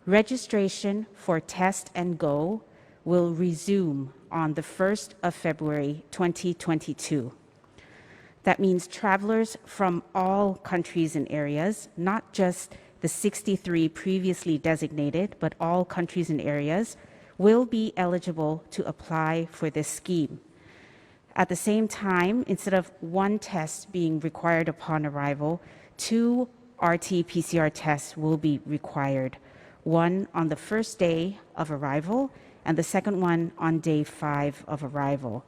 Registration for Test and Go will resume on the 1st of February 2022. That means travelers from all countries and areas, not just the 63 previously designated, but all countries and areas, will be eligible to apply for this scheme. At the same time, instead of one test being required upon arrival, 2 RT-PCR tests will be required, one on the first day of arrival and the second one on day 5 of arrival.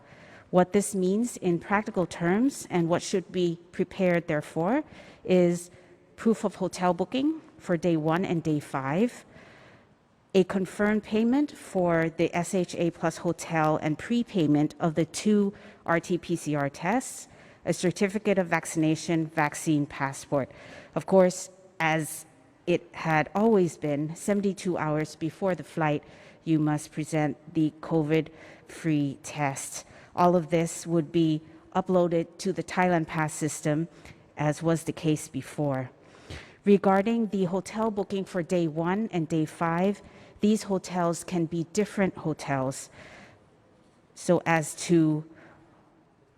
What this means in practical terms and what should be prepared therefore is proof of hotel booking for day 1 and day 5, a confirmed payment for the SHA Plus hotel and prepayment of the 2 RT-PCR tests, a certificate of vaccination, vaccine passport. Of course, as it had always been, 72 hours before the flight, you must present the COVID-free test. All of this would be uploaded to the Thailand Pass system, as was the case before. Regarding the hotel booking for day 1 and day 5, these hotels can be different hotels so as to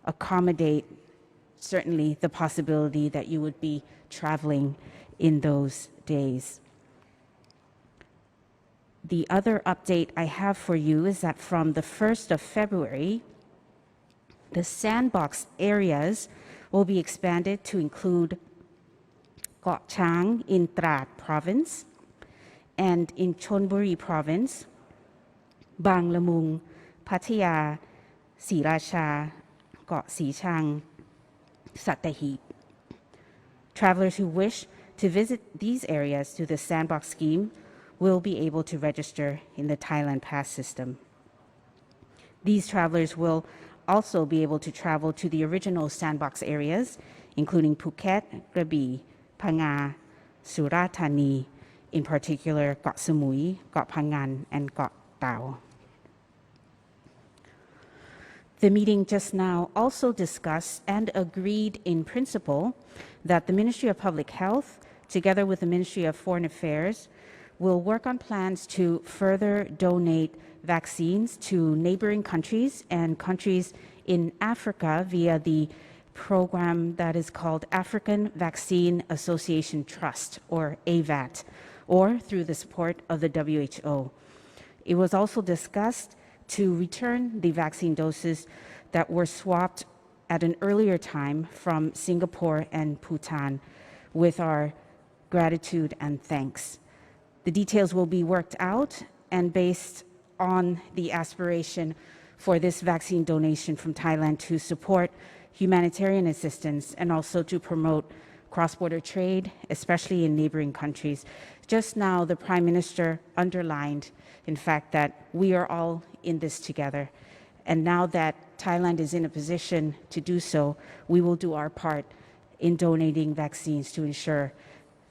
accommodate certainly the possibility that you would be traveling in those days. The other update I have for you is that from the 1st of February, the sandbox areas will be expanded to include Koh Chang in Trat province and in Chonburi province, Bang Lamung, Pattaya, Sriracha, Koh Chang, Sattahip. Travelers who wish to visit these areas through the sandbox scheme will be able to register in the Thailand Pass system. These travelers will also be able to travel to the original sandbox areas, including Phuket, Krabi, Phang, Surat Thani, in particular Koh Samui, Koh Phangan, and Koh Tao. The meeting just now also discussed and agreed in principle that the Ministry of Public Health, together with the Ministry of Foreign Affairs, will work on plans to further donate vaccines to neighboring countries and countries in Africa via the program that is called African Vaccine Association Trust, or AVAT, or through the support of the WHO. It was also discussed to return the vaccine doses that were swapped at an earlier time from Singapore and Bhutan, with our gratitude and thanks. The details will be worked out, and based on the aspiration for this vaccine donation from Thailand to support humanitarian assistance and also to promote cross-border trade, especially in neighboring countries. Just now, the Prime Minister underlined, in fact, that we are all in this together. And now that Thailand is in a position to do so, we will do our part in donating vaccines to ensure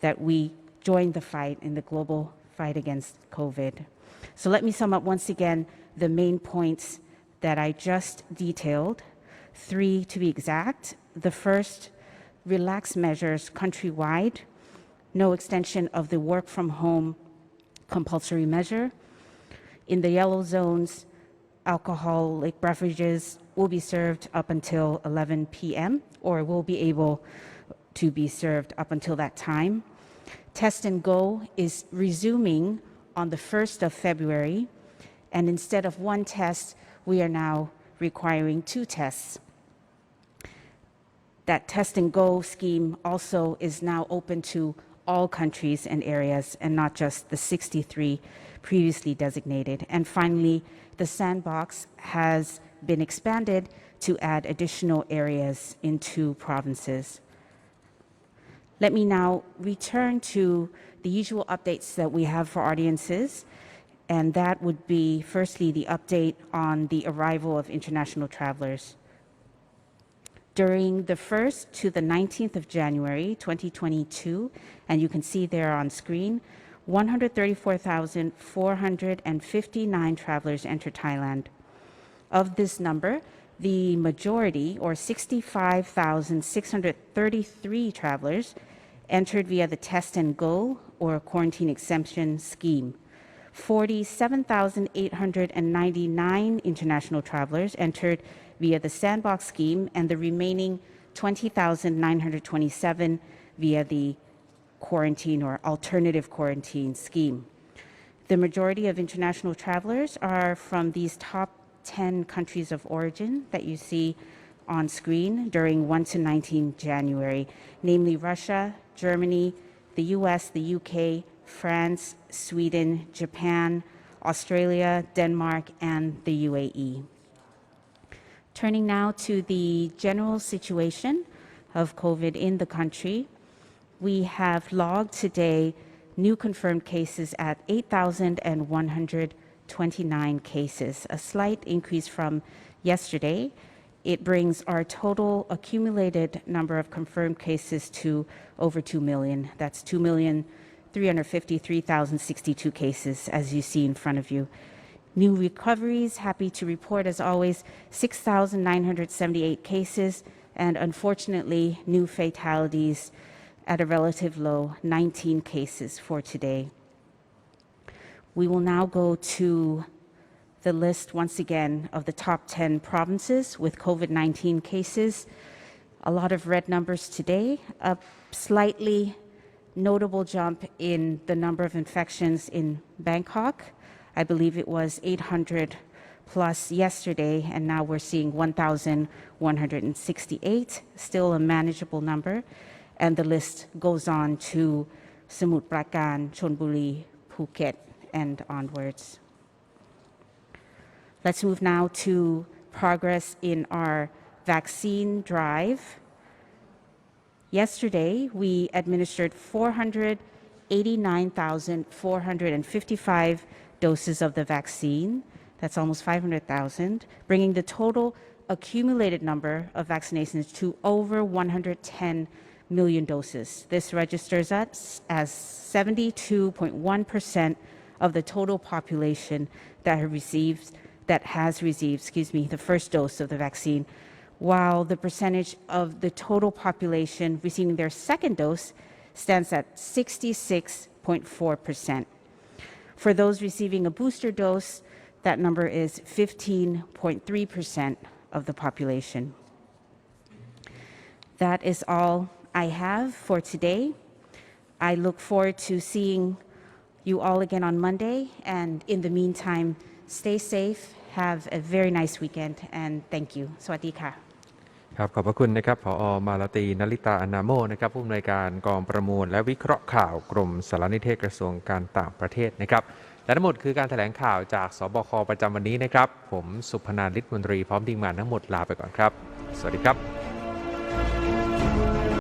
that we join the fight in the global fight against COVID. So let me sum up once again the main points that I just detailed, 3 to be exact. The first, relaxed measures countrywide, no extension of the work from home compulsory measure. In the yellow zones, alcoholic beverages will be served up until 11 p.m. or will be able to be served up until that time. Test and Go is resuming on the 1st of February, and instead of one test, we are now requiring 2 tests. That Test and Go scheme also is now open to all countries and areas and not just the 63 previously designated. And finally, the sandbox has been expanded to add additional areas in 2 provinces. Let me now return to the usual updates that we have for audiences, and that would be firstly the update on the arrival of international travelers. During the 1st to the 19th of January 2022, and you can see there on screen, 134,459 travelers entered Thailand. Of this number, the majority, or 65,633 travelers, entered via the Test and Go or quarantine exemption scheme. 47,899 international travelers entered via the sandbox scheme, and the remaining 20,927 via the quarantine or alternative quarantine scheme. The majority of international travelers are from these top 10 countries of origin that you see on screen during 1 to 19 January, namely Russia, Germany, the US, the UK, France, Sweden, Japan, Australia, Denmark, and the UAE. Turning now to the general situation of COVID in the country, we have logged today new confirmed cases at 8,129 cases, a slight increase from yesterday. It brings our total accumulated number of confirmed cases to over 2 million. That's 2,353,062 cases, as you see in front of you. New recoveries, happy to report as always, 6,978 cases, and unfortunately, new fatalities at a relative low, 19 cases for today. We will now go to the list once again of the top 10 provinces with COVID-19 cases. A lot of red numbers today, a slightly notable jump in the number of infections in Bangkok. I believe it was 800 plus yesterday, and now we're seeing 1,168, still a manageable number. And the list goes on to Samut Prakan, Chonburi, Phuket, and onwards. Let's move now to progress in our vaccine drive. Yesterday, we administered 489,455 doses of the vaccine. That's almost 500,000, bringing the total accumulated number of vaccinations to over 110 million doses. This registers us as 72.1% of the total population that has received the first dose of the vaccine, while the percentage of the total population receiving their second dose stands at 66.4%. For those receiving a booster dose, that number is 15.3% of the population. That is all I have for today. I look forward to seeing you all again on Monday, and in the meantime, stay safe, have a very nice weekend, and thank you. สวัสดีค่ะ ครับขอบพระคุณนะครับผอ.มาลาตีนลิตาอนาโมนะครับผู้อำนวยการกองประมวลและวิเคราะห์ข่าวกรมสารนิเทศกระทรวงการต่างประเทศนะครับและทั้งหมดคือการแถลงข่าวจากสบคประจำวันนี้นะครับผมสุพนันท์ ฤทธิ์มนตรีพร้อมทีมงานทั้งหมดลาไปก่อนครับสวัสดีครับ